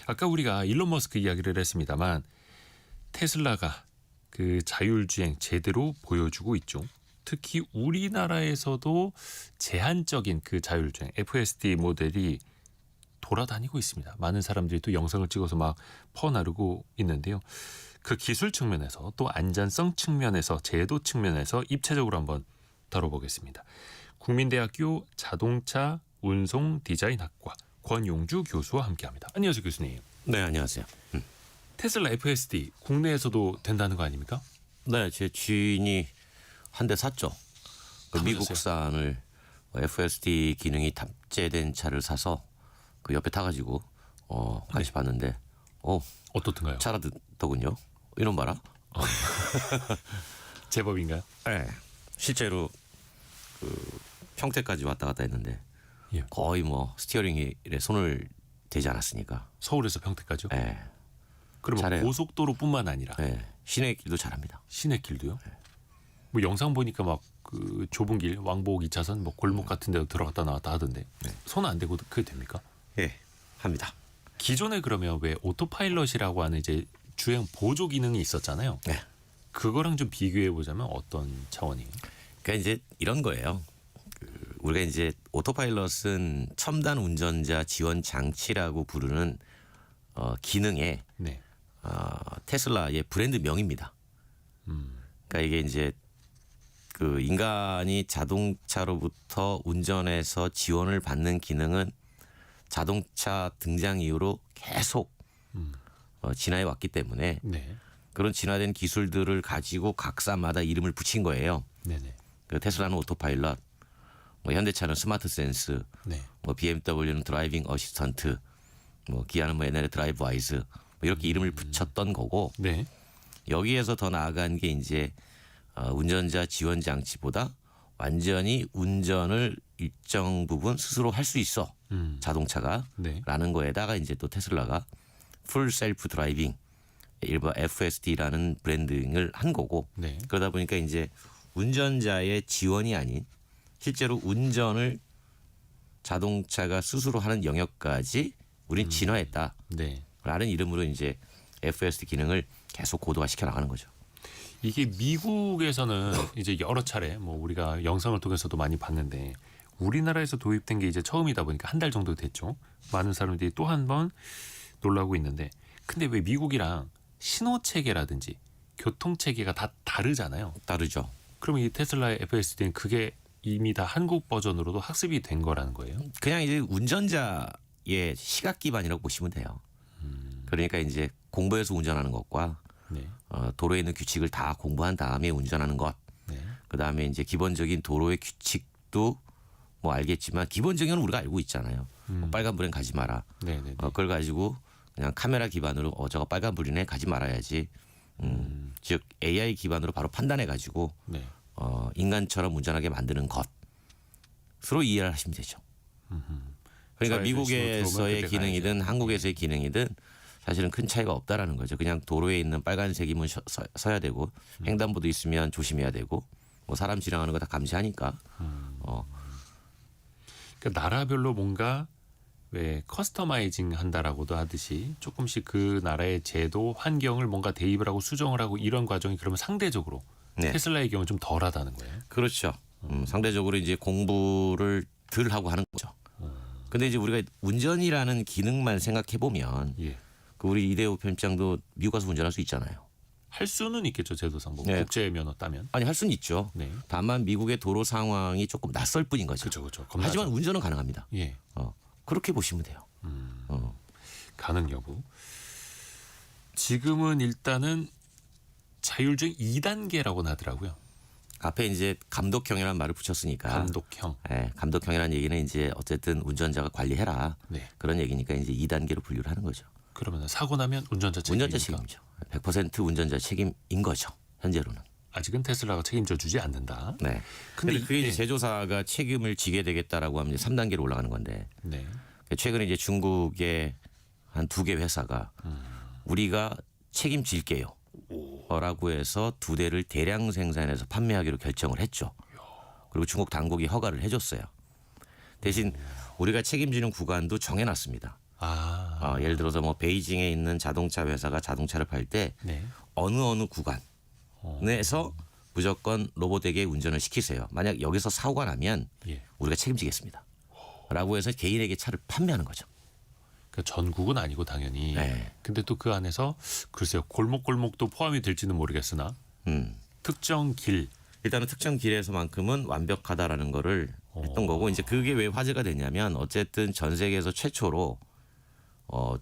아까 우리가 일론 머스크 이야기를 했습니다만 테슬라가 그 자율주행 제대로 보여주고 있죠. 특히 우리나라에서도 제한적인 그 자율주행 FSD 모델이 돌아다니고 있습니다. 많은 사람들이 또 영상을 찍어서 막 퍼나르고 있는데요. 그 기술 측면에서 또 안전성 측면에서 제도 측면에서 입체적으로 한번 다뤄보겠습니다. 국민대학교 자동차 운송 디자인학과 권용주 교수와 함께합니다. 안녕하세요, 교수님. 네, 안녕하세요. 테슬라 FSD 국내에서도 된다는 거 아닙니까? 네, 제 지인이 한 대 샀죠. 그 타보셨어요? 미국산을 FSD 기능이 탑재된 차를 사서 그 옆에 타가지고 같이 봤는데 어떻든가요? 잘하더군요. 이런 봐라. 제법인가요? 네, 실제로 그 평택까지 왔다 갔다 했는데 예. 거의 뭐 스티어링에 손을 대지 않았으니까. 서울에서 평택까지요? 네, 그러면 잘해요. 고속도로뿐만 아니라 네, 시내길도 잘합니다. 시내길도요? 뭐 영상 보니까 막 그 좁은 길 왕복 2차선 뭐 골목 같은 데도 들어갔다 나왔다 하던데 손 안 대고 그게 됩니까? 예, 합니다. 기존에 그러면 왜 오토파일럿이라고 하는 이제 주행 보조 기능이 있었잖아요. 네. 그거랑 좀 비교해 보자면 어떤 차원이에요? 그러니까 이제 이런 거예요. 우리가 이제 오토파일럿은 첨단 운전자 지원 장치라고 부르는 기능의 네. 테슬라의 브랜드 명입니다. 그러니까 이게 이제 그 인간이 자동차로부터 운전해서 지원을 받는 기능은 자동차 등장 이후로 계속 진화해 왔기 때문에 네. 그런 진화된 기술들을 가지고 각사마다 이름을 붙인 거예요. 네네. 그 테슬라는 오토파일럿, 뭐 현대차는 스마트 센스, 네. 뭐 BMW는 드라이빙 어시스턴트, 뭐 기아는 뭐 옛날에 드라이브 와이즈 뭐 이렇게 이름을 붙였던 거고 네. 여기에서 더 나아간 게 이제 운전자 지원 장치보다 완전히 운전을 일정 부분 스스로 할 수 있어 자동차가 네. 라는 거에다가 이제 또 테슬라가 풀 셀프 드라이빙 일부 FSD라는 브랜딩을 한 거고 네. 그러다 보니까 이제 운전자의 지원이 아닌 실제로 운전을 자동차가 스스로 하는 영역까지 우린 진화했다라는 네. 이름으로 이제 FSD 기능을 계속 고도화시켜 나가는 거죠. 이게 미국에서는 이제 여러 차례 뭐 우리가 영상을 통해서도 많이 봤는데 우리나라에서 도입된 게 이제 처음이다 보니까 한 달 정도 됐죠. 많은 사람들이 또 한 번 놀라고 있는데 근데 왜 미국이랑 신호 체계라든지 교통 체계가 다 다르잖아요. 다르죠. 그러면 이 테슬라의 FSD는 그게 이미 다 한국 버전으로도 학습이 된 거라는 거예요. 그냥 이제 운전자의 시각 기반이라고 보시면 돼요. 그러니까 이제 공부해서 운전하는 것과 네. 도로에 있는 규칙을 다 공부한 다음에 운전하는 것. 네. 그다음에 이제 기본적인 도로의 규칙도 뭐 알겠지만 기본적인 건 우리가 알고 있잖아요. 뭐 빨간불엔 가지 마라. 네, 네. 그걸 가지고 그냥 카메라 기반으로 저거 빨간불이네 가지 말아야지. 즉 AI 기반으로 바로 판단해 가지고 네. 인간처럼 운전하게 만드는 것으로 이해를 하시면 되죠. 그러니까 좌회전 신호 미국에서의 들어오면 그때 기능이든 가야지. 한국에서의 기능이든 사실은 큰 차이가 없다라는 거죠. 그냥 도로에 있는 빨간색이면 서야 되고 횡단보도 있으면 조심해야 되고 뭐 사람 지나가는 거 다 감시하니까. 그러니까 나라별로 뭔가 왜 커스터마이징 한다라고도 하듯이 조금씩 그 나라의 제도 환경을 뭔가 대입을 하고 수정을 하고 이런 과정이 그러면 상대적으로 네. 테슬라의 경우는 좀 덜하다는 거예요. 그렇죠. 상대적으로 이제 공부를 덜 하고 하는 거죠. 근데 이제 우리가 운전이라는 기능만 생각해 보면 예. 그 우리 이대호 편집장도 미국 가서 운전할 수 있잖아요. 할 수는 있겠죠, 제도상 뭐 네. 국제 면허 따면. 아니 할 수는 있죠. 네. 다만 미국의 도로 상황이 조금 낯설 뿐인 거죠. 그렇죠. 하지만 운전은 가능합니다. 예. 그렇게 보시면 돼요. 가능 여부. 지금은 일단은 자율주행 2단계라고 하더라고요. 앞에 이제 감독형이라는 말을 붙였으니까. 감독형. 네, 감독형이라는 얘기는 이제 어쨌든 운전자가 관리해라. 네. 그런 얘기니까 이제 2단계로 분류를 하는 거죠. 그러면 사고 나면 운전자 책임입니까? 운전자 책임이죠. 100% 운전자 책임인 거죠. 현재로는. 아직은 테슬라가 책임져 주지 않는다. 네. 근데 근데 그게 이제 예. 제조사가 책임을 지게 되겠다라고 하면 이제 3단계로 올라가는 건데 네. 최근에 이제 중국의 한 2개 회사가 우리가 책임질게요. 라고 해서 2대를 대량 생산해서 판매하기로 결정을 했죠. 그리고 중국 당국이 허가를 해줬어요. 대신 우리가 책임지는 구간도 정해놨습니다. 예를 들어서 뭐 베이징에 있는 자동차 회사가 자동차를 팔 때 네. 어느 구간에서 무조건 로봇에게 운전을 시키세요. 만약 여기서 사고가 나면 예. 우리가 책임지겠습니다. 라고 해서 개인에게 차를 판매하는 거죠. 그러니까 전국은 아니고 당연히. 네. 근데 또 그 안에서 글쎄요 골목골목도 포함이 될지는 모르겠으나 특정 길. 일단은 특정 길에서만큼은 완벽하다라는 거를 했던 거고 이제 그게 왜 화제가 됐냐면 어쨌든 전 세계에서 최초로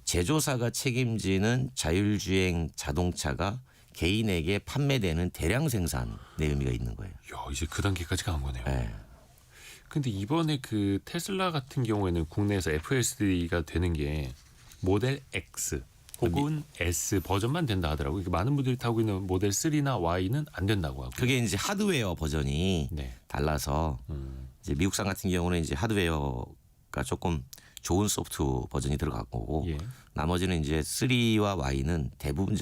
제조사가 책임지는 자율주행 자동차가 개인에게 판매되는 대량 생산의 의미가 있는 거예요. 야, 이제 그 단계까지 간 거네요. 네. 근데 이번에 그 테슬라 같은 경우에는 국내에서 FSD가 되는 게 모델 X 혹은 S 버전만 된다 하더라고요. 많은 분들이 타고 있는 모델 3나 Y는 안 된다고 하고. 그게 이제 하드웨어 버전이 네. 달라서 이제 미국산 같은 경우는 이제 하드웨어가 조금 좋은 소프트 버전이 들어간 거고 예. 나머지는 이제 3와 Y는 대부분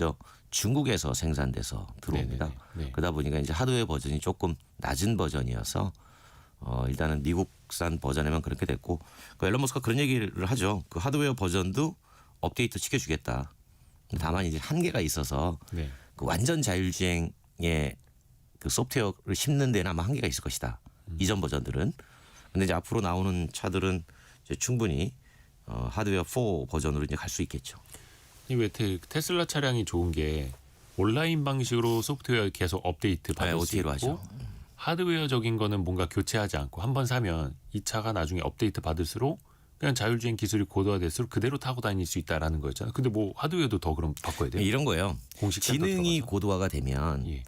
중국에서 생산돼서 들어옵니다. 네네네. 네. 그러다 보니까 이제 하드웨어 버전이 조금 낮은 버전이어서 일단은 미국산 버전에만 그렇게 됐고 그 앨런 머스크가 그런 얘기를 하죠. 그 하드웨어 버전도 업데이트 시켜주겠다. 다만 이제 한계가 있어서 네. 그 완전 자율주행의 그 소프트웨어를 심는 데는 아마 한계가 있을 것이다. 이전 버전들은. 근데 이제 앞으로 나오는 차들은 이제 충분히 하드웨어 4 버전으로 이제 갈 수 있겠죠. 왜 테슬라 차량이 좋은 게 온라인 방식으로 소프트웨어 계속 업데이트 받을 수 OTA로 있고 하죠. 하드웨어적인 거는 뭔가 교체하지 않고 한 번 사면 이 차가 나중에 업데이트 받을수록 그냥 자율주행 기술이 고도화될수록 그대로 타고 다닐 수 있다라는 거였잖아요. 근데 뭐 하드웨어도 더 그럼 바꿔야 돼요? 이런 거예요. 공식 지능이 센터 고도화가 되면 예.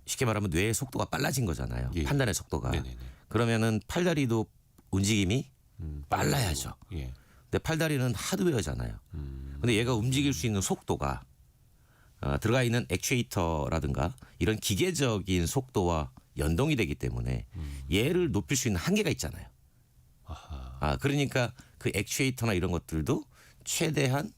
쉽게 말하면 뇌의 속도가 빨라진 거잖아요. 예. 판단의 속도가. 네네네. 그러면은 팔다리도 움직임이 빨라야죠. 예. 근데 팔다리는 하드웨어잖아요. 근데 얘가 움직일 수 있는 속도가 들어가 있는 액추에이터라든가 이런 기계적인 속도와 연동이 되기 때문에 얘를 높일 수 있는 한계가 있잖아요. 그러니까 그 액추에이터나 이런 것들도 최대한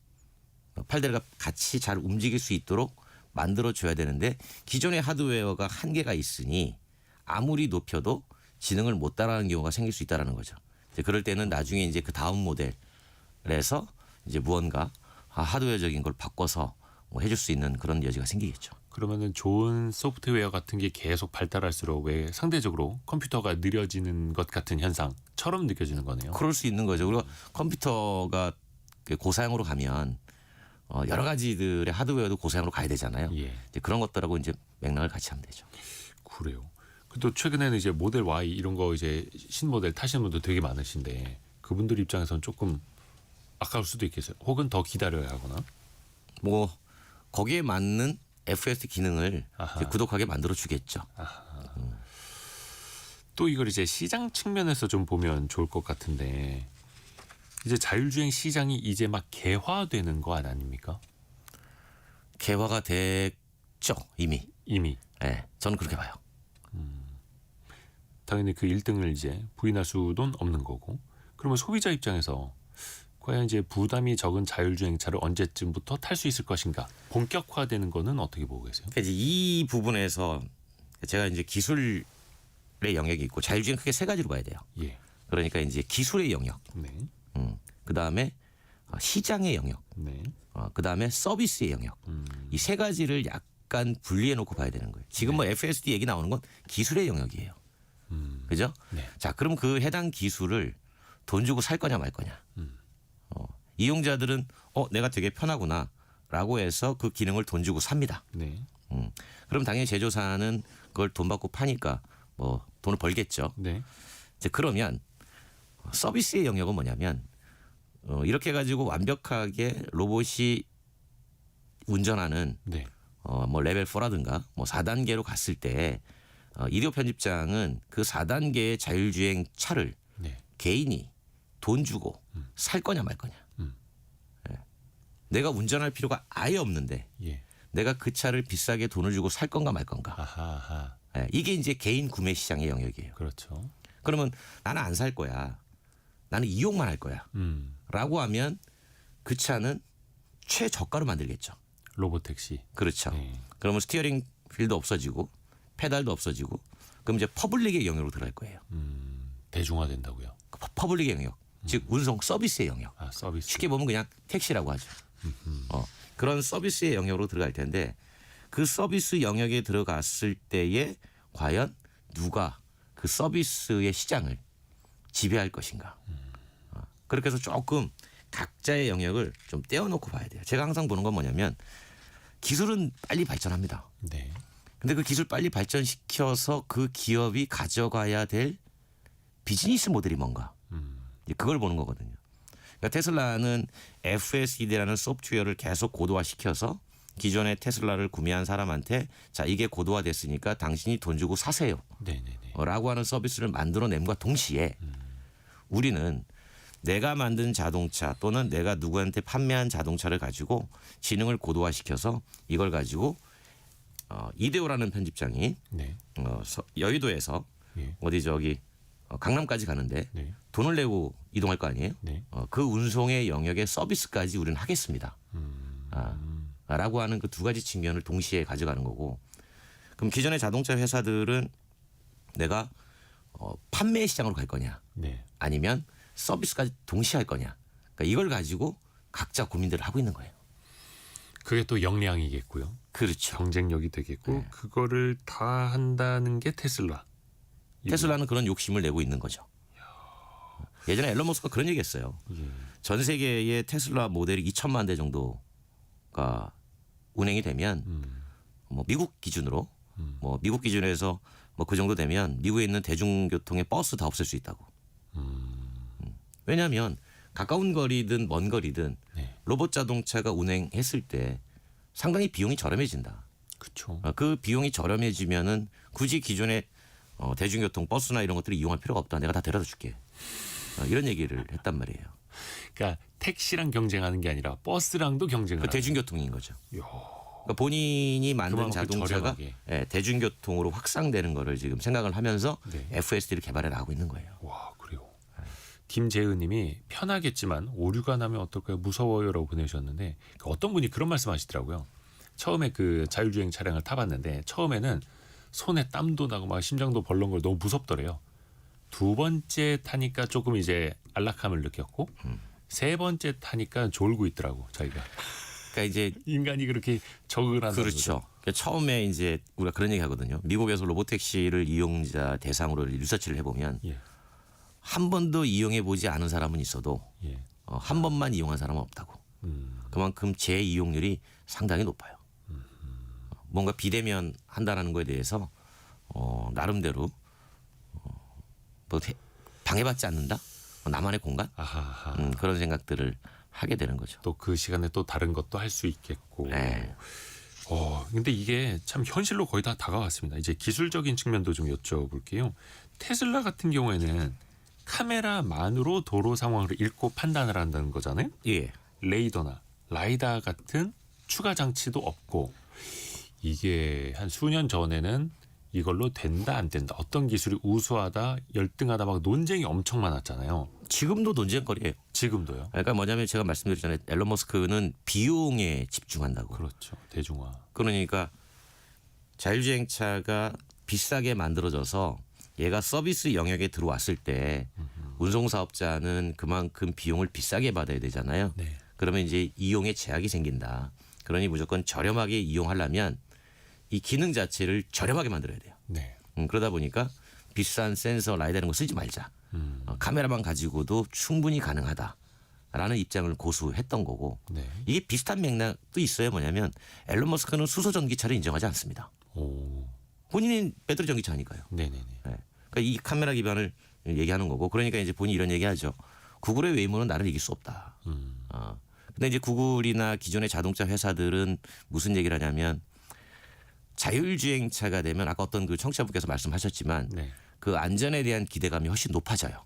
팔다리가 같이 잘 움직일 수 있도록 만들어 줘야 되는데 기존의 하드웨어가 한계가 있으니 아무리 높여도 지능을 못 따라하는 경우가 생길 수 있다라는 거죠. 이제 그럴 때는 나중에 이제 그 다음 모델에서 이제 무언가 하드웨어적인 걸 바꿔서 뭐 해줄 수 있는 그런 여지가 생기겠죠. 그러면은 좋은 소프트웨어 같은 게 계속 발달할수록 왜 상대적으로 컴퓨터가 느려지는 것 같은 현상처럼 느껴지는 거네요. 그럴 수 있는 거죠. 우리가 컴퓨터가 고사양으로 가면 여러 가지들의 하드웨어도 고사양으로 가야 되잖아요. 예. 이제 그런 것들하고 이제 맥락을 같이 하면 되죠. 그래요. 또 최근에는 이제 모델 Y 이런 거 이제 신모델 타시는 분들 되게 많으신데 그분들 입장에서는 조금 아까울 수도 있겠어요. 혹은 더 기다려야 하거나. 뭐 거기에 맞는 FSD 기능을 아하. 이제 구독하게 만들어 주겠죠. 또 이걸 이제 시장 측면에서 좀 보면 좋을 것 같은데 이제 자율주행 시장이 이제 막 개화되는 거 아닙니까? 개화가 됐죠 이미. 이미. 네, 저는 그렇게 봐요. 당연히 그 1등을 이제 부인할 수는 없는 거고. 그러면 소비자 입장에서 과연 이제 부담이 적은 자율주행차를 언제쯤부터 탈 수 있을 것인가? 본격화되는 거는 어떻게 보고 계세요? 그러니까 이제 이 부분에서 제가 이제 기술의 영역이 있고 자율주행 크게 세 가지로 봐야 돼요. 예. 그러니까 이제 기술의 영역, 네. 그 다음에 시장의 영역, 네. 그 다음에 서비스의 영역. 이 세 가지를 약간 분리해 놓고 봐야 되는 거예요. 지금 뭐 FSD 얘기 나오는 건 기술의 영역이에요. 그죠? 네. 자, 그럼 그 해당 기술을 돈 주고 살 거냐 말 거냐. 이용자들은 내가 되게 편하구나라고 해서 그 기능을 돈 주고 삽니다. 네. 그럼 당연히 제조사는 그걸 돈 받고 파니까 뭐 돈을 벌겠죠. 네. 이제 그러면 서비스의 영역은 뭐냐면 이렇게 가지고 완벽하게 로봇이 운전하는 네. 뭐 레벨 4라든가 뭐 4단계로 갔을 때 이료 편집장은 그 4단계의 자율주행 차를 네. 개인이 돈 주고 살 거냐 말 거냐. 예. 내가 운전할 필요가 아예 없는데 예. 내가 그 차를 비싸게 돈을 주고 살 건가 말 건가. 아하. 예. 이게 이제 개인 구매 시장의 영역이에요. 그렇죠. 그러면 나는 안 살 거야. 나는 이용만 할 거야. 라고 하면 그 차는 최저가로 만들겠죠. 로봇 택시. 그렇죠. 네. 그러면 스티어링 휠도 없어지고 페달도 없어지고 그럼 이제 퍼블릭의 영역으로 들어갈 거예요. 대중화된다고요. 퍼블릭의 영역. 즉 운송 서비스의 영역. 아, 서비스. 쉽게 보면 그냥 택시라고 하죠. 그런 서비스의 영역으로 들어갈 텐데 그 서비스 영역에 들어갔을 때에 과연 누가 그 서비스의 시장을 지배할 것인가. 그렇게 해서 조금 각자의 영역을 좀 떼어놓고 봐야 돼요. 제가 항상 보는 건 뭐냐면 기술은 빨리 발전합니다. 네. 근데 그 기술 빨리 발전시켜서 그 기업이 가져가야 될 비즈니스 모델이 뭔가. 이제 그걸 보는 거거든요. 그러니까 테슬라는 FSD라는 소프트웨어를 계속 고도화시켜서 기존의 테슬라를 구매한 사람한테 자 이게 고도화됐으니까 당신이 돈 주고 사세요. 네네네. 라고 하는 서비스를 만들어냄과 동시에 우리는 내가 만든 자동차 또는 내가 누구한테 판매한 자동차를 가지고 지능을 고도화시켜서 이걸 가지고 이대호라는 편집장이 네. 여의도에서 예. 어디 저기 강남까지 가는데 네. 돈을 내고 이동할 거 아니에요? 네. 그 운송의 영역의 서비스까지 우리는 하겠습니다. 라고 하는 그 두 가지 측면을 동시에 가져가는 거고 그럼 기존의 자동차 회사들은 내가 판매 시장으로 갈 거냐 네. 아니면 서비스까지 동시에 할 거냐 그러니까 이걸 가지고 각자 고민들을 하고 있는 거예요. 그게 또 역량이겠고요. 그렇죠. 경쟁력이 되겠고 네. 그거를 다 한다는 게 테슬라. 테슬라는 그런 욕심을 내고 있는 거죠. 예전에 앨런 머스크가 그런 얘기했어요. 예. 전 세계의 테슬라 모델이 2천만 대 정도가 운행이 되면 뭐 미국 기준으로 뭐 미국 기준에서 뭐 그 정도 되면 미국에 있는 대중교통의 버스 다 없앨 수 있다고. 왜냐하면 가까운 거리든 먼 거리든 네. 로봇 자동차가 운행했을 때 상당히 비용이 저렴해진다. 그렇죠. 그 비용이 저렴해지면은 굳이 기존의 대중교통 버스나 이런 것들을 이용할 필요가 없다. 내가 다 데려다 줄게. 이런 얘기를 했단 말이에요. 그러니까 택시랑 경쟁하는 게 아니라 버스랑도 그 경쟁을 대중교통인 거죠. 이야. 그러니까 본인이 만든 그만큼 자동차가 저렴하게. 대중교통으로 확산되는 거를 지금 생각을 하면서 네. FSD를 개발해 나가고 있는 거예요. 와, 그래요. 김재은님이 편하겠지만 오류가 나면 어떨까요? 무서워요라고 보내주셨는데 어떤 분이 그런 말씀하시더라고요. 처음에 그 자율주행 차량을 타봤는데 처음에는 손에 땀도 나고 막 심장도 벌렁거리고 너무 무섭더래요. 두 번째 타니까 조금 이제 안락함을 느꼈고 세 번째 타니까 졸고 있더라고 자기가. 그러니까 이제 인간이 그렇게 적응을 한다는 그렇죠. 그러니까 처음에 이제 우리가 그런 얘기 하거든요. 미국에서 로보택시를 이용자 대상으로 리서치를 해보면 예. 한 번도 이용해 보지 않은 사람은 있어도 예. 한 번만 이용한 사람은 없다고. 그만큼 재이용률이 상당히 높아요. 뭔가 비대면 한다라는 거에 대해서 나름대로 뭐 방해받지 않는다. 나만의 공간 아하. 그런 생각들을 하게 되는 거죠. 또 그 시간에 또 다른 것도 할 수 있겠고. 네. 근데 이게 참 현실로 거의 다 다가왔습니다. 이제 기술적인 측면도 좀 여쭤볼게요. 테슬라 같은 경우에는 카메라만으로 도로 상황을 읽고 판단을 한다는 거잖아요. 예. 레이더나 라이다 같은 추가 장치도 없고 이게 한 수년 전에는 이걸로 된다 안 된다 어떤 기술이 우수하다 열등하다 막 논쟁이 엄청 많았잖아요. 지금도 논쟁거리예요. 지금도요. 그러니까 뭐냐면 제가 말씀드렸잖아요. 앨런 머스크는 비용에 집중한다고. 그렇죠. 대중화. 그러니까 자율주행차가 비싸게 만들어져서 얘가 서비스 영역에 들어왔을 때 운송사업자는 그만큼 비용을 비싸게 받아야 되잖아요. 네. 그러면 이제 이용에 제약이 생긴다. 그러니 무조건 저렴하게 이용하려면 이 기능 자체를 저렴하게 만들어야 돼요. 네. 그러다 보니까 비싼 센서 라이다 이런 거 쓰지 말자. 카메라만 가지고도 충분히 가능하다라는 입장을 고수했던 거고 네. 이게 비슷한 맥락도 있어요. 뭐냐면 앨런 머스크는 수소 전기차를 인정하지 않습니다. 오. 본인은 배터리 전기차니까요. 네네네. 네. 그러니까 이 카메라 기반을 얘기하는 거고 그러니까 이제 본인이 이런 얘기하죠. 구글의 웨이모는 나를 이길 수 없다. 근데 이제 구글이나 기존의 자동차 회사들은 무슨 얘기를 하냐면 자율주행차가 되면 아까 어떤 그 청취자분께서 말씀하셨지만 네. 그 안전에 대한 기대감이 훨씬 높아져요.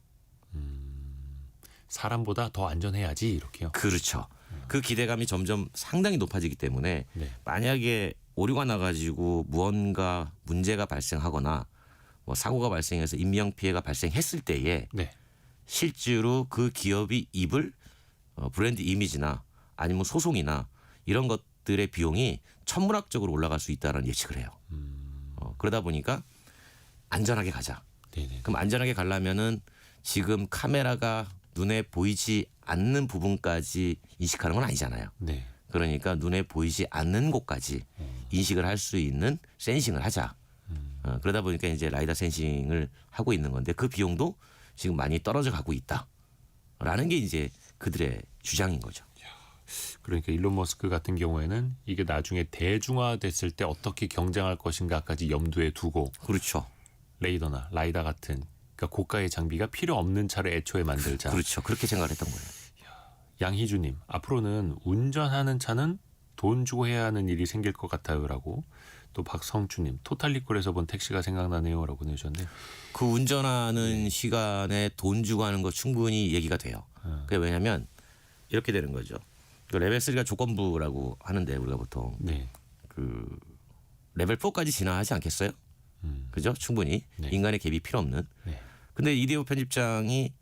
사람보다 더 안전해야지 이렇게요. 그렇죠. 그 기대감이 점점 상당히 높아지기 때문에 네. 만약에 오류가 나가지고 무언가 문제가 발생하거나 뭐 사고가 발생해서 인명 피해가 발생했을 때에 네. 실제로 그 기업이 입을 브랜드 이미지나 아니면 소송이나 이런 것들의 비용이 천문학적으로 올라갈 수 있다는 예측을 해요. 그러다 보니까 안전하게 가자. 네네. 그럼 안전하게 가려면은 지금 카메라가 눈에 보이지 않는 부분까지 인식하는 건 아니잖아요. 네. 그러니까 눈에 보이지 않는 곳까지 인식을 할 수 있는 센싱을 하자. 그러다 보니까 이제 라이다 센싱을 하고 있는 건데 그 비용도 지금 많이 떨어져 가고 있다라는 게 이제 그들의 주장인 거죠. 그러니까 일론 머스크 같은 경우에는 이게 나중에 대중화됐을 때 어떻게 경쟁할 것인가까지 염두에 두고 그렇죠. 레이더나 라이다 같은 그러니까 고가의 장비가 필요 없는 차를 애초에 만들자. 그렇죠. 그렇게 생각을 했던 거예요. 양희주님, 앞으로는 운전하는 차는 돈 주고 해야 하는 일이 생길 것 같아요라고. 또 박성주님, 토탈리콜에서 본 택시가 생각나네요라고 내주셨는데 그 운전하는 시간에 돈 주고 하는 거 충분히 얘기가 돼요. 그게 왜냐하면 이렇게 되는 거죠. 그 레벨 3가 조건부라고 하는데 우리가 보통 네. 그 레벨 4까지 진화하지 않겠어요? 그죠? 충분히 네. 인간의 개입이 필요 없는. 네. 근데 이대호 편집장이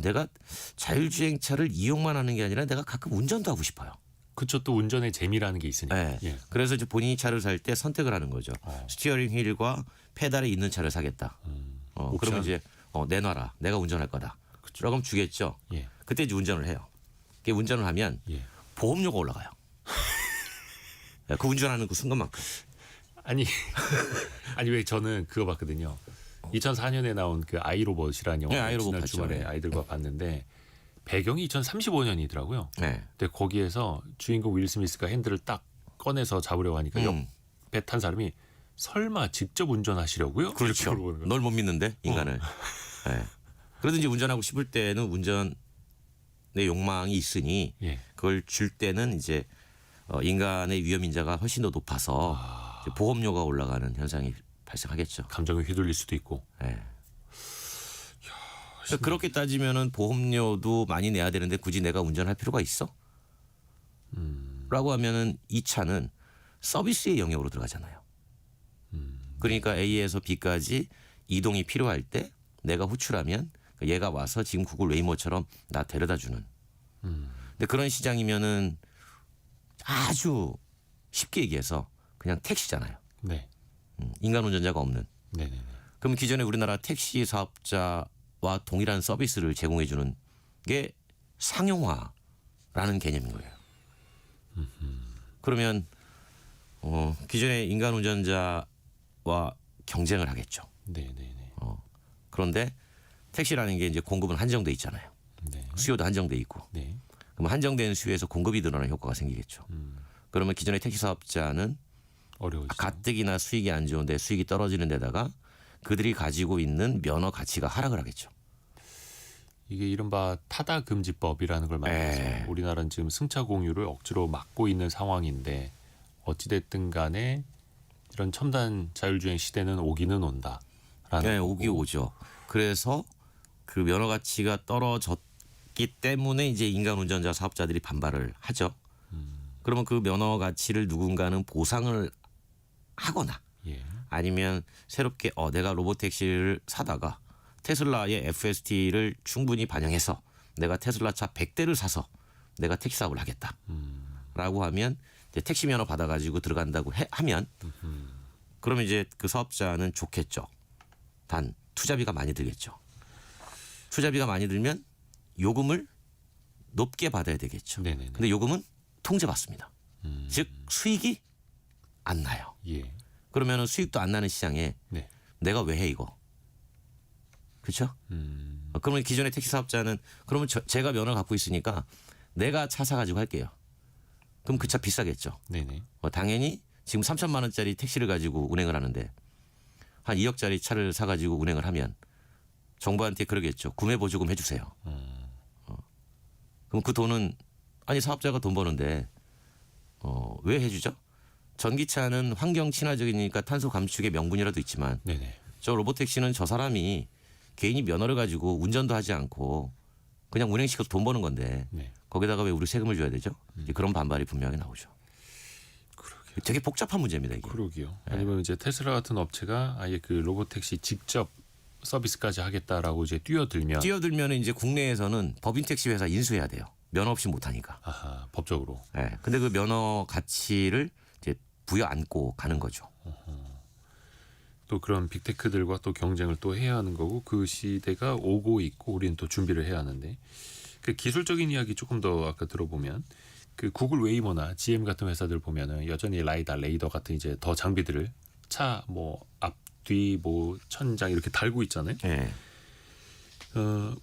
내가 자율주행차를 이용만 하는 게 아니라 내가 가끔 운전도 하고 싶어요. 그쵸, 또 운전의 재미라는 게 있으니까. 네. 예. 그래서 이제 본인이 차를 살 때 선택을 하는 거죠. 스티어링 휠과 페달이 있는 차를 사겠다. 옵션. 그러면 이제 내놔라. 내가 운전할 거다. 그럼 주겠죠. 예. 그때 이제 운전을 해요. 그게 운전을 하면 예. 보험료가 올라가요. 그 운전하는 그 순간만큼. 아니 아니 왜 저는 그거 봤거든요. 2004년에 나온 그 아이로봇이라는 영화 네, 아이로봇 지난 봤죠. 주말에 네. 아이들과 봤는데 배경이 2035년이더라고요. 네. 근데 거기에서 주인공 윌 스미스가 핸들을 딱 꺼내서 잡으려고 하니까 옆에 탄 사람이 설마 직접 운전하시려고요? 그렇죠. 이렇게 물어보는 거예요. 널 못 믿는데 인간을. 네. 그래도 이제 운전하고 싶을 때는 운전의 욕망이 있으니 예. 그걸 줄 때는 이제 인간의 위험 인자가 훨씬 더 높아서 이제 보험료가 올라가는 현상이 발생하겠죠. 감정에 휘둘릴 수도 있고. 네. 그러니까 그렇게 따지면은 보험료도 많이 내야 되는데 굳이 내가 운전할 필요가 있어? 라고 하면은 이 차는 서비스의 영역으로 들어가잖아요. 그러니까 A에서 B까지 이동이 필요할 때 내가 호출하면 얘가 와서 지금 구글 웨이모처럼 나 데려다 주는. 근데 그런 시장이면은 아주 쉽게 얘기해서 그냥 택시잖아요. 네. 인간 운전자가 없는. 네네네. 그럼 기존에 우리나라 택시 사업자와 동일한 서비스를 제공해 주는 게 상용화라는 개념인 거예요. 그러면 기존의 인간 운전자와 경쟁을 하겠죠. 네네네. 그런데 택시라는 게 이제 공급은 한정돼 있잖아요. 네. 수요도 한정돼 있고. 네. 그럼 한정된 수요에서 공급이 늘어나는 효과가 생기겠죠. 그러면 기존의 택시 사업자는 어려워지죠. 가뜩이나 수익이 안 좋은데 수익이 떨어지는 데다가 그들이 가지고 있는 면허 가치가 하락을 하겠죠. 이게 이른바 타다 금지법이라는 걸 만들어서 네. 우리나라는 지금 승차 공유를 억지로 막고 있는 상황인데 어찌됐든 간에 이런 첨단 자율주행 시대는 오기는 온다라는 네, 거고. 오기 오죠. 그래서 그 면허 가치가 떨어졌기 때문에 이제 인간 운전자 사업자들이 반발을 하죠. 그러면 그 면허 가치를 누군가는 보상을 하거나 예. 아니면 새롭게 내가 로봇 택시를 사다가 테슬라의 FST를 충분히 반영해서 내가 테슬라 차 100대를 사서 내가 택시 사업을 하겠다라고 하면 이제 택시 면허 받아가지고 들어간다고 하면 그러면 이제 그 사업자는 좋겠죠. 단 투자비가 많이 들겠죠. 투자비가 많이 들면 요금을 높게 받아야 되겠죠. 네네네. 근데 요금은 통제받습니다. 즉 수익이 안 나요. 예. 그러면은 수익도 안 나는 시장에 네. 내가 왜 해 이거? 그렇죠? 그러면 기존의 택시 사업자는 그러면 제가 면허를 갖고 있으니까 내가 차 사가지고 할게요. 그럼 그 차 비싸겠죠. 네네. 당연히 지금 3천만 원짜리 택시를 가지고 운행을 하는데 한 2억짜리 차를 사가지고 운행을 하면 정부한테 그러겠죠. 구매 보조금 해주세요. 그럼 그 돈은 아니 사업자가 돈 버는데 왜 해주죠? 전기차는 환경 친화적이니까 탄소 감축의 명분이라도 있지만 네네. 저 로봇택시는 저 사람이 개인이 면허를 가지고 운전도 하지 않고 그냥 운행시켜서 돈 버는 건데 네. 거기다가 왜 우리 세금을 줘야 되죠? 이제 그런 반발이 분명히 나오죠. 그러게요. 되게 복잡한 문제입니다 이게. 그러게요. 아니면 이제 테슬라 같은 업체가 아예 그 로봇 택시 직접 서비스까지 하겠다라고 이제 뛰어들면 뛰어들면 이제 국내에서는 법인 택시 회사 인수해야 돼요. 면허 없이 못 하니까. 아하, 법적으로. 네. 근데 그 면허 가치를 이제 부여 안고 가는 거죠. 또 그런 빅테크들과 또 경쟁을 또 해야 하는 거고 그 시대가 오고 있고 우리는 또 준비를 해야 하는데 그 기술적인 이야기 조금 더 아까 들어보면 그 구글 웨이모나 GM 같은 회사들 보면은 여전히 라이다, 레이더 같은 이제 더 장비들을 차 뭐 앞뒤 뭐 천장 이렇게 달고 있잖아요. 예.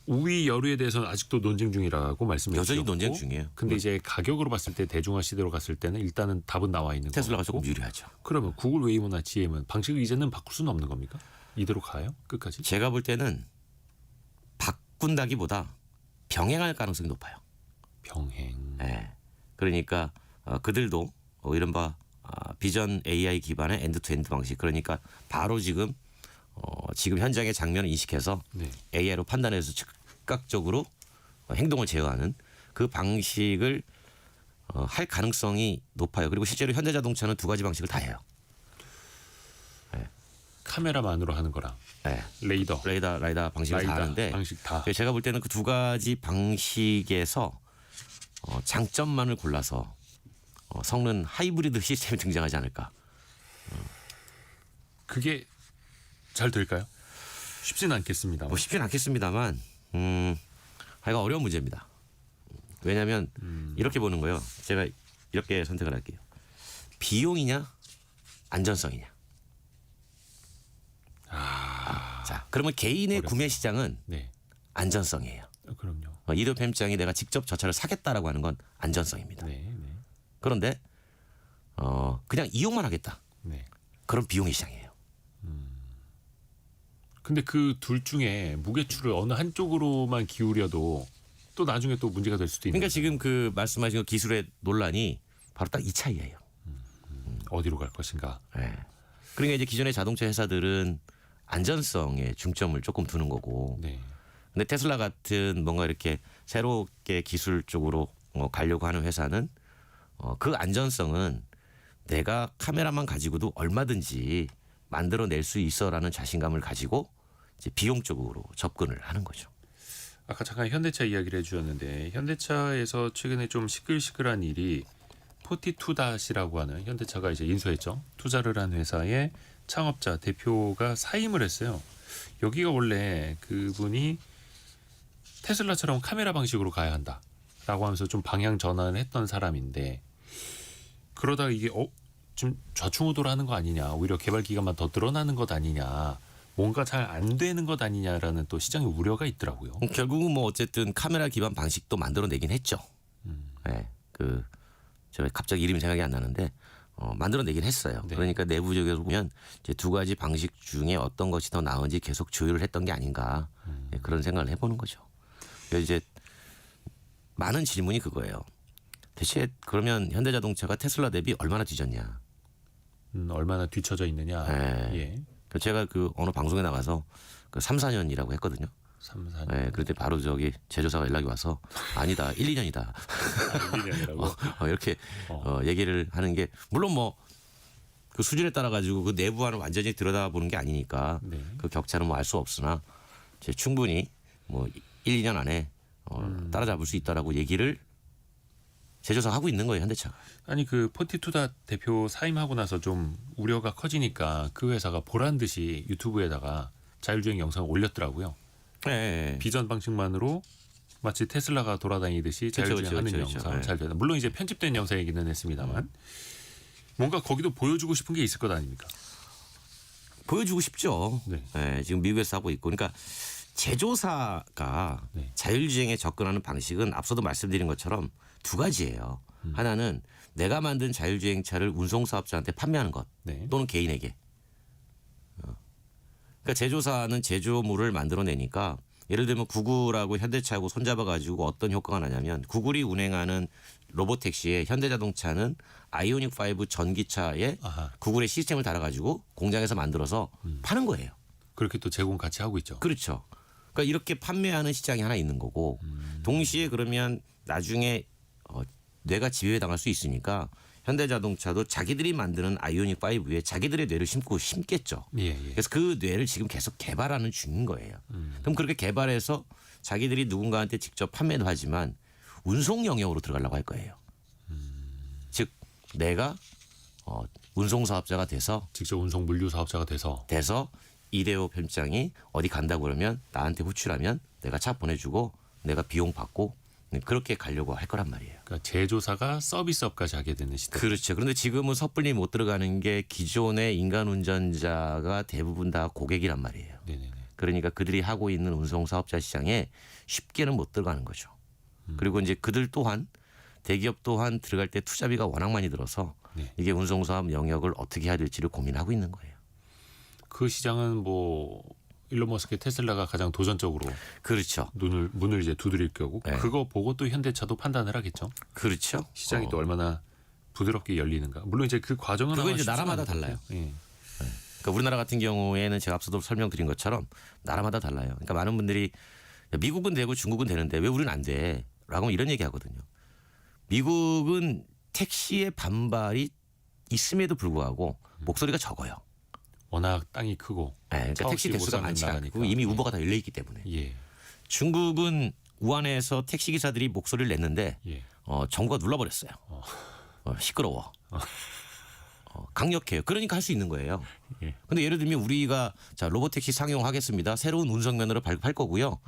우위 여루에 대해서는 아직도 논쟁 중이라고 말씀해 주셨고 여전히 논쟁 중이에요. 근데 이제 가격으로 봤을 때 대중화 시대로 갔을 때는 일단은 답은 나와 있는 테슬라가 거고. 조금 유리하죠. 그러면 구글 웨이모나 GM은 방식을 이제는 바꿀 수는 없는 겁니까? 이대로 가요? 끝까지? 제가 볼 때는 바꾼다기보다 병행할 가능성이 높아요. 병행. 예. 그러니까 그들도 이른바 비전 AI 기반의 엔드투엔드 방식. 그러니까 바로 지금 현장의 장면을 인식해서 네. AI로 판단해서 즉각적으로 행동을 제어하는 그 방식을 할 가능성이 높아요. 그리고 실제로 현대자동차는 두 가지 방식을 다 해요. 카메라만으로 하는 거랑 예. 레이더, 라이다 방식을 다 라이다 하는데 방식 다. 제가 볼 때는 그 두 가지 방식에서 장점만을 골라서 성능 하이브리드 시스템이 등장하지 않을까. 그게 잘 될까요? 쉽지는 않겠습니다. 뭐 쉽지는 않겠습니다만 하여간 어려운 문제입니다. 왜냐하면 이렇게 보는 거예요. 제가 이렇게 선택을 할게요. 비용이냐 안전성이냐. 자, 그러면 개인의 어렵다. 구매 시장은 네, 안전성이에요. 그럼요. 이도 팸장이 내가 직접 저 차를 사겠다라고 하는 건 안전성입니다. 네, 네, 그런데 그냥 이용만 하겠다. 네. 그런 비용의 시장이에요. 근데 그 둘 중에 무게추를 어느 한쪽으로만 기울여도 또 나중에 또 문제가 될 수도 있는. 그러니까 지금 그 말씀하신 그 기술의 논란이 바로 딱 이 차이예요. 어디로 갈 것인가. 네. 그러니까 이제 기존의 자동차 회사들은 안전성에 중점을 조금 두는 거고, 네, 근데 테슬라 같은 뭔가 이렇게 새롭게 기술 쪽으로 가려고 하는 회사는 그 안전성은 내가 카메라만 가지고도 얼마든지 만들어낼 수 있어라는 자신감을 가지고 이제 비용 쪽으로 접근을 하는 거죠. 아까 잠깐 현대차 이야기를 해주셨는데 현대차에서 최근에 좀 시끌시끌한 일이 포티투닷이라고 하는 현대차가 이제 인수했죠. 투자를 한 회사의 창업자 대표가 사임을 했어요. 여기가 원래 그분이 테슬라처럼 카메라 방식으로 가야 한다라고 하면서 좀 방향 전환을 했던 사람인데 그러다가 이게 좀 좌충우돌하는 거 아니냐, 오히려 개발 기간만 더 늘어나는 것 아니냐, 뭔가 잘 안 되는 것 아니냐라는 또 시장의 우려가 있더라고요. 결국은 뭐 어쨌든 카메라 기반 방식도 만들어내긴 했죠. 네, 그 제가 갑자기 이름이 생각이 안 나는데 만들어내긴 했어요. 네. 그러니까 내부적으로 보면 이제 두 가지 방식 중에 어떤 것이 더 나은지 계속 조율을 했던 게 아닌가 그런 생각을 해보는 거죠. 그래서 이제 많은 질문이 그거예요. 대체 그러면 현대자동차가 테슬라 대비 얼마나 뒤졌냐? 얼마나 뒤처져 있느냐. 네. 예. 제가 그 어느 방송에 나가서 그 3, 4년이라고 했거든요. 3, 4년. 네, 그럴 때 바로 저기 제조사가 연락이 와서 아니다, 1, 2년이다. 1년이라고. 이렇게 얘기를 하는 게 물론 뭐 그 수준에 따라 가지고 그 내부와는 완전히 들여다보는 게 아니니까 네. 그 격차는 뭐 알 수 없으나 이제 충분히 뭐 1, 2년 안에 따라잡을 수 있다라고 얘기를 제조사가 하고 있는 거예요, 현대차가. 아니 그 포티투닷 대표 사임하고 나서 좀 우려가 커지니까 그 회사가 보란 듯이 유튜브에다가 자율주행 영상을 올렸더라고요. 네. 비전 방식만으로 마치 테슬라가 돌아다니듯이 자율주행하는 그렇죠. 영상 네. 잘 되는. 물론 이제 편집된 영상이기는 했습니다만 뭔가 거기도 보여주고 싶은 게 있을 것 아닙니까? 보여주고 싶죠. 네. 네, 지금 미국에서 하고 있고, 그러니까 제조사가 네. 자율주행에 접근하는 방식은 앞서도 말씀드린 것처럼 두 가지예요. 하나는 내가 만든 자율주행차를 운송사업자한테 판매하는 것 네. 또는 개인에게. 그러니까 제조사는 제조물을 만들어내니까 예를 들면 구글하고 현대차하고 손잡아가지고 어떤 효과가 나냐면 구글이 운행하는 로보택시에 현대자동차는 아이오닉 5 전기차에 아하. 구글의 시스템을 달아가지고 공장에서 만들어서 파는 거예요. 그렇게 또 제공 같이 하고 있죠. 그렇죠. 그러니까 이렇게 판매하는 시장이 하나 있는 거고 동시에 그러면 나중에 뇌가 지배에 당할 수 있으니까 현대자동차도 자기들이 만드는 아이오닉 5에 자기들의 뇌를 심겠죠. 예, 예. 그래서 그 뇌를 지금 계속 개발하는 중인 거예요. 그럼 그렇게 개발해서 자기들이 누군가한테 직접 판매도 하지만 운송 영역으로 들어가려고 할 거예요. 즉 내가 운송 사업자가 돼서 직접 운송 물류 사업자가 돼서 이대호 편집장이 어디 간다고 그러면 나한테 호출하면 내가 차 보내주고 내가 비용 받고 그렇게 가려고 할 거란 말이에요. 그러니까 제조사가 서비스업까지 하게 되는 시대. 그렇죠. 그런데 지금은 섣불리 못 들어가는 게 기존의 인간 운전자가 대부분 다 고객이란 말이에요. 네네네. 그러니까 그들이 하고 있는 운송 사업자 시장에 쉽게는 못 들어가는 거죠. 그리고 이제 그들 또한 대기업 또한 들어갈 때 투자비가 워낙 많이 들어서 네. 이게 운송 사업 영역을 어떻게 해야 될지를 고민하고 있는 거예요. 그 시장은 뭐 일론 머스크의 테슬라가 가장 도전적으로 그렇죠. 문을 이제 두드릴 거고 네. 그거 보고 또 현대차도 판단을 하겠죠. 그렇죠. 시장이 또 얼마나 부드럽게 열리는가. 물론 이제 그 과정은 그거 아마 이제 쉽지는 나라마다 않을 것 달라요. 같아요. 예. 그러니까 우리나라 같은 경우에는 제가 앞서도 설명드린 것처럼 나라마다 달라요. 그러니까 많은 분들이 미국은 되고 중국은 되는데 왜 우리는 안 돼? 라고 이런 얘기 하거든요. 미국은 택시의 반발이 있음에도 불구하고 목소리가 적어요. 워낙 땅이 크고 네, 그러니까 차 택시 없이 못 대수가 사는 많지 나라니까. 않고 이미 우버가 다 열려 있기 때문에. 예. 중국은 우한에서 택시 기사들이 목소리를 냈는데 예. 정부가 눌러버렸어요. 시끄러워. 강력해요. 그러니까 할 수 있는 거예요. 예. 근데 예를 들면 우리가 자 로봇 택시 상용하겠습니다. 새로운 운송면허를 발급할 거고요.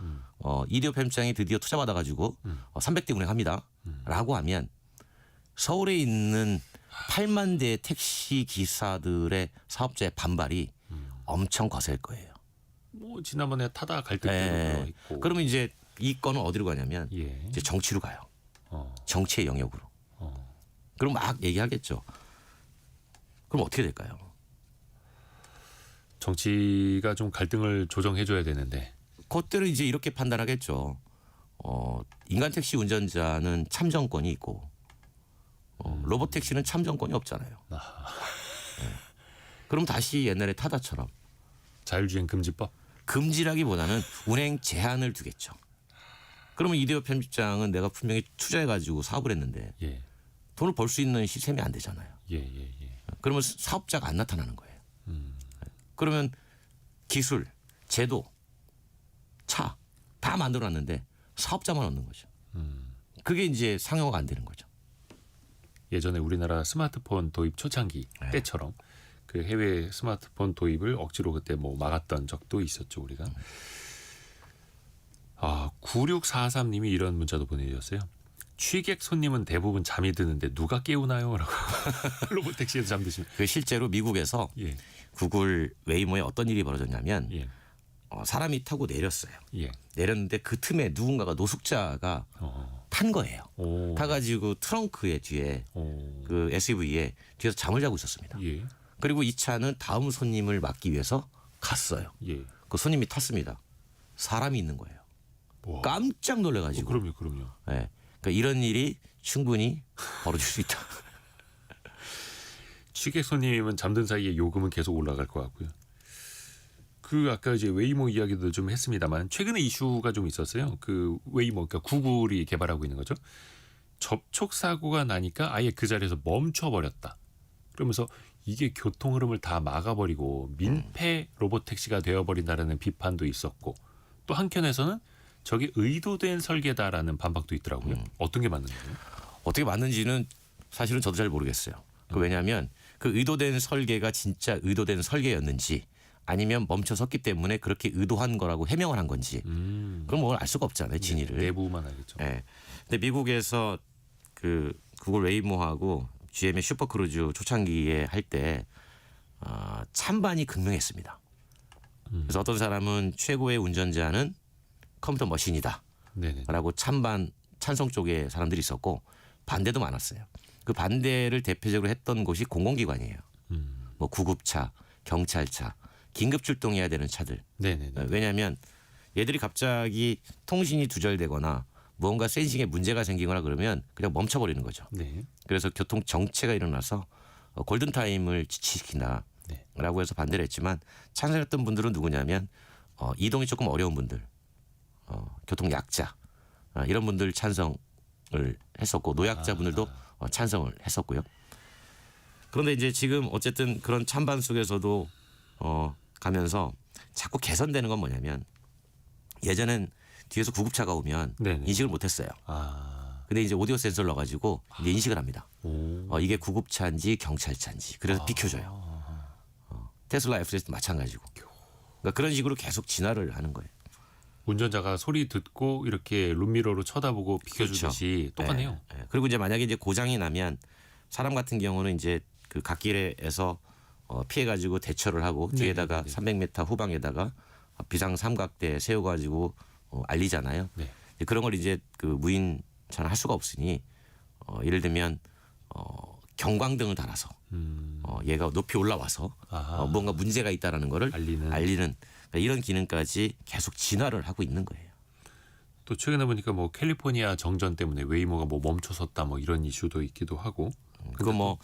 이디오 편집장이 드디어 투자받아가지고 300대 운행합니다.라고 하면 서울에 있는 8만 대의 택시 기사들의 사업자의 반발이 엄청 거셀 거예요. 뭐 지난번에 타다 갈등도 네. 있고. 그러면 이제 이 건은 어디로 가냐면 예. 이제 정치로 가요. 어. 정치의 영역으로. 그럼 막 얘기하겠죠. 그럼 어떻게 될까요? 정치가 좀 갈등을 조정해 줘야 되는데. 그때는 이제 이렇게 판단하겠죠. 인간 택시 운전자는 참정권이 있고 로봇 택시는 참정권이 없잖아요. 네. 그럼 다시 옛날에 타다처럼 자율주행 금지법? 금지라기보다는 운행 제한을 두겠죠. 그러면 이대호 편집장은 내가 분명히 투자해가지고 사업을 했는데 예. 돈을 벌 수 있는 시스템이 안 되잖아요. 예, 예, 예. 그러면 사업자가 안 나타나는 거예요. 그러면 기술, 제도, 차 다 만들어놨는데 사업자만 없는 거죠. 그게 이제 상용화가 안 되는 거죠. 예전에 우리나라 스마트폰 도입 초창기 네. 때처럼 그 해외 스마트폰 도입을 억지로 그때 뭐 막았던 적도 있었죠, 우리가. 9643님이 이런 문자도 보내주셨어요. 취객 손님은 대부분 잠이 드는데 누가 깨우나요? 라고. 로봇 택시에서 잠드시면. 그 실제로 미국에서 예. 구글 웨이모에 어떤 일이 벌어졌냐면 예. 사람이 타고 내렸어요. 예. 내렸는데 그 틈에 누군가가 노숙자가 탄 거예요. 오. 타가지고 트렁크에 뒤에 오. 그 SUV에 뒤에서 잠을 자고 있었습니다. 예. 그리고 이 차는 다음 손님을 맞기 위해서 갔어요. 예. 그 손님이 탔습니다. 사람이 있는 거예요. 와. 깜짝 놀래가지고. 그럼요. 네. 그러니까 이런 일이 충분히 벌어질 수 있다. 취객 손님은 잠든 사이에 요금은 계속 올라갈 것 같고요. 그 아까 이제 웨이모 이야기도 좀 했습니다만 최근에 이슈가 좀 있었어요. 그 웨이모 그러니까 구글이 개발하고 있는 거죠. 접촉 사고가 나니까 아예 그 자리에서 멈춰 버렸다. 그러면서 이게 교통 흐름을 다 막아버리고 민폐 로봇 택시가 되어버린다라는 비판도 있었고 또 한켠에서는 저게 의도된 설계다라는 반박도 있더라고요. 어떤 게 맞는 거예요? 어떻게 맞는지는 사실은 저도 잘 모르겠어요. 왜냐하면 그 의도된 설계가 진짜 의도된 설계였는지 아니면 멈춰 섰기 때문에 그렇게 의도한 거라고 해명을 한 건지 그건 뭘 알 수가 없잖아요. 진위를. 내부만 알겠죠. 네. 근데 미국에서 그 구글 웨이모하고 GM의 슈퍼크루즈 초창기에 할 때 찬반이 극명했습니다. 그래서 어떤 사람은 최고의 운전자는 컴퓨터 머신이다. 네네. 라고 찬성 쪽의 사람들이 있었고 반대도 많았어요. 그 반대를 대표적으로 했던 곳이 공공기관이에요. 뭐 구급차, 경찰차, 긴급 출동해야 되는 차들. 네네네. 왜냐하면 얘들이 갑자기 통신이 두절되거나 무언가 센싱에 문제가 생기거나 그러면 그냥 멈춰버리는 거죠. 네. 그래서 교통 정체가 일어나서 골든타임을 지치시킨다라고 네. 해서 반대를 했지만 찬성했던 분들은 누구냐면 이동이 조금 어려운 분들, 교통 약자 이런 분들 찬성을 했었고 노약자분들도 찬성을 했었고요. 그런데 이제 지금 어쨌든 그런 찬반 속에서도 가면서 자꾸 개선되는 건 뭐냐면 예전엔 뒤에서 구급차가 오면 네네. 인식을 못했어요. 근데 이제 오디오 센서를 넣어가지고 이제 인식을 합니다. 이게 구급차인지 경찰차인지 그래서 비켜줘요. 테슬라 F-세스도 마찬가지고. 그러니까 그런 식으로 계속 진화를 하는 거예요. 운전자가 소리 듣고 이렇게 룸미러로 쳐다보고 비켜주듯이 똑같네요. 예, 예. 그리고 이제 만약에 이제 고장이 나면 사람 같은 경우는 이제 그 갓길에서 피해 가지고 대처를 하고 네, 뒤에다가 네, 네. 300m 후방에다가 비상 삼각대 세워 가지고 알리잖아요. 네. 그런 걸 이제 그 무인차는 할 수가 없으니 예를 들면 경광등을 달아서 얘가 높이 올라와서 아하. 뭔가 문제가 있다라는 거를 알리는. 그러니까 이런 기능까지 계속 진화를 하고 있는 거예요. 또 최근에 보니까 뭐 캘리포니아 정전 때문에 웨이모가 뭐 멈춰섰다 뭐 이런 이슈도 있기도 하고. 그거 뭐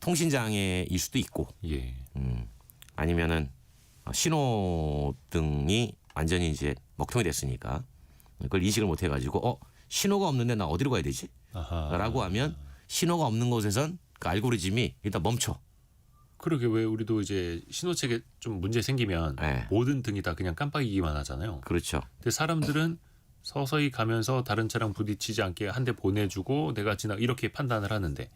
통신 장애일 수도 있고 예. 아니면은 신호등이 완전히 이제 먹통이 됐으니까 그걸 인식을 못 해가지고 신호가 없는데 나 어디로 가야 되지? 아하. 라고 하면 신호가 없는 곳에선 그 알고리즘이 일단 멈춰. 그러게 왜 우리도 이제 신호책에 좀 문제 생기면 네. 모든 등이 다 그냥 깜빡이기만 하잖아요. 그렇죠. 근데 사람들은 서서히 가면서 다른 차랑 부딪히지 않게 한 대 보내주고 내가 지나 이렇게 판단을 하는데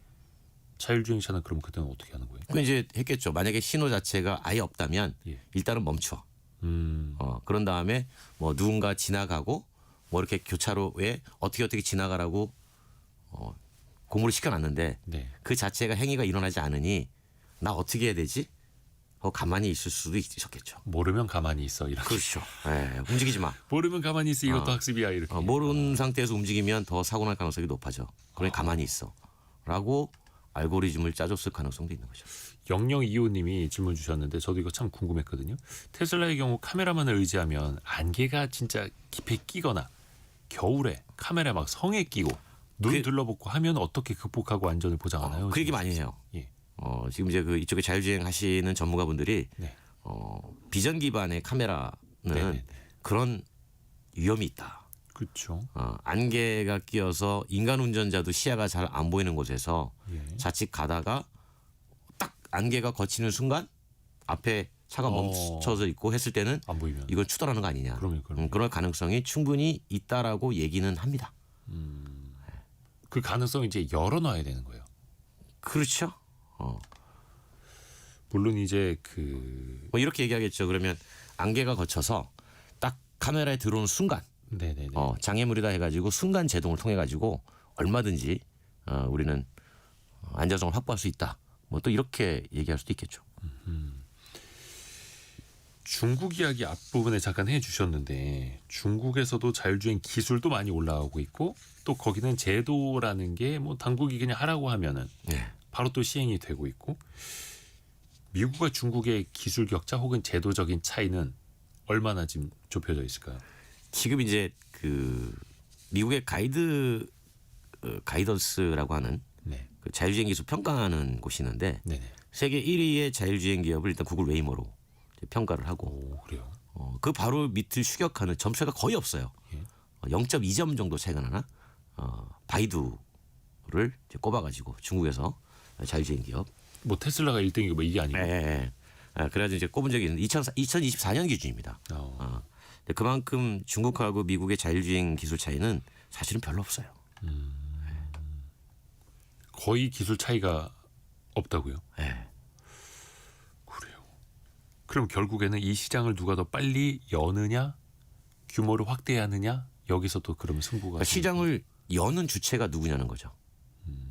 자율주행차는 그럼 그때는 어떻게 하는 거예요? 그 이제 했겠죠. 만약에 신호 자체가 아예 없다면 예. 일단은 멈춰. 음. 그런 다음에 뭐 누군가 지나가고 뭐 이렇게 교차로에 어떻게 지나가라고 공부를 시켜놨는데 네. 그 자체가 행위가 일어나지 않으니 나 어떻게 해야 되지? 가만히 있을 수도 있었겠죠. 모르면 가만히 있어 이렇게. 그렇죠. 예, 움직이지 마. 모르면 가만히 있어 이것도 학습이야 이렇게. 모르는 상태에서 움직이면 더 사고 날 가능성이 높아져. 그러니 가만히 있어. 라고 알고리즘을 짜줬을 가능성도 있는 거죠. 0025님이 질문 주셨는데 저도 이거 참 궁금했거든요. 테슬라의 경우 카메라만을 의지하면 안개가 진짜 깊이 끼거나 겨울에 카메라 막 성에 끼고 눈 둘러붙고 하면 어떻게 극복하고 안전을 보장하나요? 그 얘기 많이 해요. 예. 지금 이제 그 이쪽에 자율주행 하시는 전문가분들이 네. 비전 기반의 카메라는 네네네. 그런 위험이 있다. 그렇죠. 안개가 끼어서 인간 운전자도 시야가 잘 안 보이는 곳에서 예. 자칫 가다가 딱 안개가 거치는 순간 앞에 차가 멈춰져 있고 했을 때는 안 보이면. 이건 추돌하는 거 아니냐. 그럼요. 그럴 가능성이 충분히 있다라고 얘기는 합니다. 그 가능성 이제 열어놔야 되는 거예요. 그렇죠. 물론 이제 그 뭐 이렇게 얘기하겠죠. 그러면 안개가 거쳐서 딱 카메라에 들어오는 순간 네네네. 장애물이다 해가지고 순간 제동을 통해 가지고 얼마든지 우리는 안전성을 확보할 수 있다. 뭐 또 이렇게 얘기할 수도 있겠죠. 중국 이야기 앞부분에 잠깐 해주셨는데 중국에서도 자율주행 기술도 많이 올라오고 있고 또 거기는 제도라는 게 뭐 당국이 그냥 하라고 하면은 네. 바로 또 시행이 되고 있고 미국과 중국의 기술 격차 혹은 제도적인 차이는 얼마나 지금 좁혀져 있을까요? 지금 이제 그 미국의 가이던스라고 하는 네, 그 자율주행 기술 평가하는 곳이 있는데 네네. 세계 1위의 자율주행 기업을 일단 구글 웨이모로 이제 평가를 하고 오 그래요. 그 바로 밑을 추격하는 점수가 거의 없어요. 예. 0.2점 정도 차이가 나나 바이두를 이제 꼽아가지고 중국에서 자율주행 기업. 뭐 테슬라가 1등이고 뭐 이게 아니고. 그래가지고 이제 꼽은 적이 있는데 2024년 기준입니다. 근데 그만큼 중국하고 미국의 자율주행 기술 차이는 사실은 별로 없어요. 거의 기술 차이가 없다고요? 네. 그래요. 그럼 결국에는 이 시장을 누가 더 빨리 여느냐, 규모를 확대하느냐 여기서 또 그러면 승부가 그러니까 시장을 여는 주체가 누구냐는 거죠.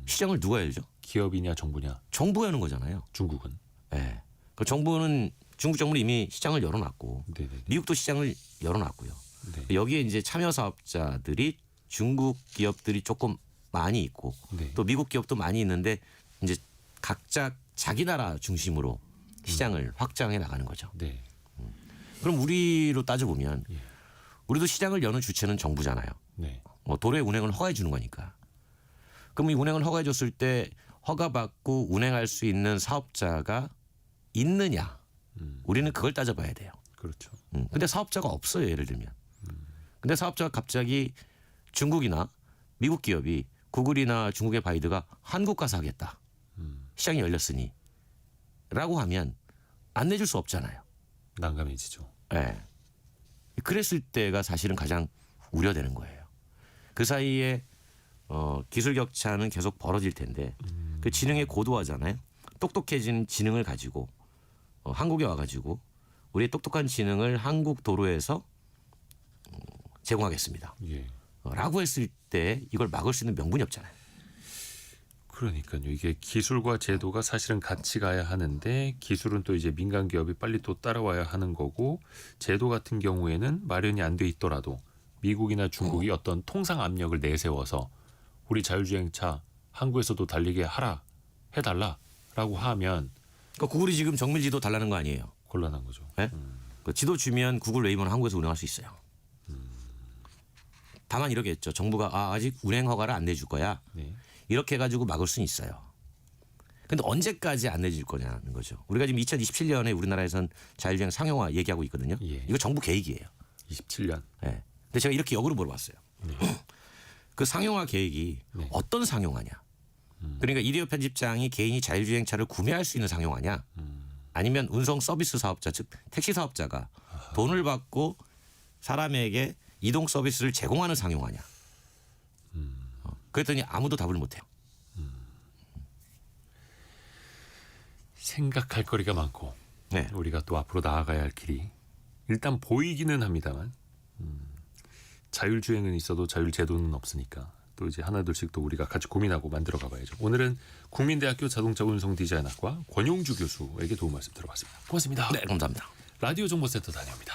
시장을 누가 열죠? 기업이냐 정부냐 정부가 여는 거잖아요. 중국은. 네. 그 정부는 중국 정부는 이미 시장을 열어놨고 네네네. 미국도 시장을 열어놨고요. 네. 여기에 이제 참여 사업자들이 중국 기업들이 조금 많이 있고 네. 또 미국 기업도 많이 있는데 이제 각자 자기 나라 중심으로 시장을 확장해 나가는 거죠. 네. 그럼 우리로 따져보면 예. 우리도 시장을 여는 주체는 정부잖아요. 네. 뭐 도로의 운행을 허가해 주는 거니까. 그럼 이 운행을 허가해 줬을 때 허가받고 운행할 수 있는 사업자가 있느냐. 우리는 그걸 따져봐야 돼요. 그렇죠. 근데 사업자가 없어요. 예를 들면. 근데 사업자가 갑자기 중국이나 미국 기업이 구글이나 중국의 바이드가 한국 가서 하겠다. 시장이 열렸으니. 라고 하면 안 내줄 수 없잖아요. 난감해지죠. 네. 그랬을 때가 사실은 가장 우려되는 거예요. 그 사이에 기술 격차는 계속 벌어질 텐데 그 지능의 고도화잖아요. 똑똑해진 지능을 가지고 한국에 와가지고 우리의 똑똑한 지능을 한국 도로에서 제공하겠습니다. 예. 라고 했을 때 이걸 막을 수 있는 명분이 없잖아요. 그러니까요. 이게 기술과 제도가 사실은 같이 가야 하는데 기술은 또 이제 민간 기업이 빨리 또 따라와야 하는 거고 제도 같은 경우에는 마련이 안 돼 있더라도 미국이나 중국이 어떤 통상 압력을 내세워서 우리 자율주행차 한국에서도 달리게 하라 해달라라고 하면 그러니까 구글이 지금 정밀지도 달라는 거 아니에요. 곤란한 거죠. 네? 그 지도 주면 구글 웨이모는 한국에서 운행할 수 있어요. 다만 이러겠죠. 정부가 아직 운행 허가를 안 내줄 거야. 네. 이렇게 해가지고 막을 수는 있어요. 근데 언제까지 안 내줄 거냐는 거죠. 우리가 지금 2027년에 우리나라에선 자율주행 상용화 얘기하고 있거든요. 예. 이거 정부 계획이에요. 27년. 네. 근데 제가 이렇게 역으로 물어봤어요. 그 상용화 계획이 네. 어떤 상용화냐? 그러니까 이대호 편집장이 개인이 자율주행차를 구매할 수 있는 상용화냐? 아니면 운송 서비스 사업자 즉 택시 사업자가 돈을 받고 사람에게 이동 서비스를 제공하는 상용화냐? 그랬더니 아무도 답을 못해요. 생각할 거리가 많고 네. 우리가 또 앞으로 나아가야 할 길이 일단 보이기는 합니다만 자율주행은 있어도 자율제도는 없으니까 또 이제 하나둘씩 또 우리가 같이 고민하고 만들어 가봐야죠. 오늘은 국민대학교 자동차 운송 디자인학과 권용주 교수에게 도움 말씀 들어봤습니다. 고맙습니다. 네, 감사합니다. 라디오 정보센터 다녀옵니다.